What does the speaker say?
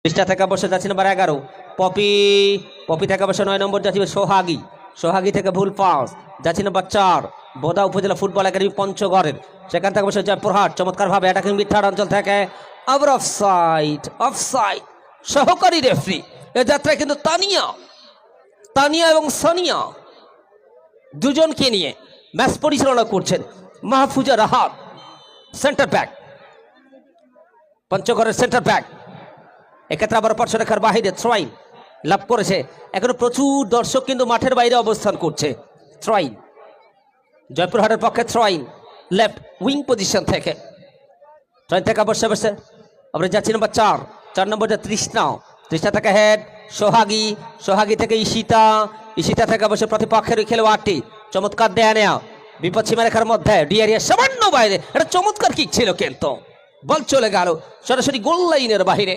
পৃষ্ঠা থেকে বসে যাচ্ছে নাম্বার 11 পপি। পপি থেকে বসে 9 নম্বর যাচ্ছে সোহাগী। সোহাগী থেকে ভুল পাস যাচ্ছে নাম্বার 4 বোদা উপজেলা ফুটবল একাডেমি পঞ্চগড়ের। সেখান থেকে বসে জয়পুরহাট চমৎকার ভাবে অ্যাটাকিং মিডফিল্ড অঞ্চল থেকে আবার অফসাইড। অফসাইড সহকারী রেফারি এ যাত্রায় কিন্তু তানিয়া এবং সানিয়া দুজনকে নিয়ে ম্যাচ পরিচালনা করছেন মাহফুজা রাহাত সেন্টার ব্যাক, পঞ্চগড়ের সেন্টার ব্যাক। এক্ষেত্রে আবার পার্শ্বরেখার বাহিরে থ্রোইন লাভ করেছে। এখনো প্রচুর দর্শক কিন্তু মাঠের বাইরে অবস্থান করছে। থ্রোইন জয়পুরহাটের পক্ষে থ্রোইন লেফট উইং পজিশন থেকে থ্রোইন থেকে বসে বসে আমরা যাচ্ছি নাম্বার 4 নম্বর তৃষ্ণা। তৃষ্ণা থেকে হেড সোহাগী। সোহাগী থেকে ঈশিতা। ঈশিতা থেকে বসে প্রতিপক্ষের খেলোয়াড়টি চমৎকার দেয়া নেয়া বিপদ সীমারেখার মধ্যে ডিয়ারিয়া সামান্য বাইরে। এটা চমৎকার কিক ছিল কিন্তু বল চলে গেল সরাসরি গোল লাইনের বাহিরে।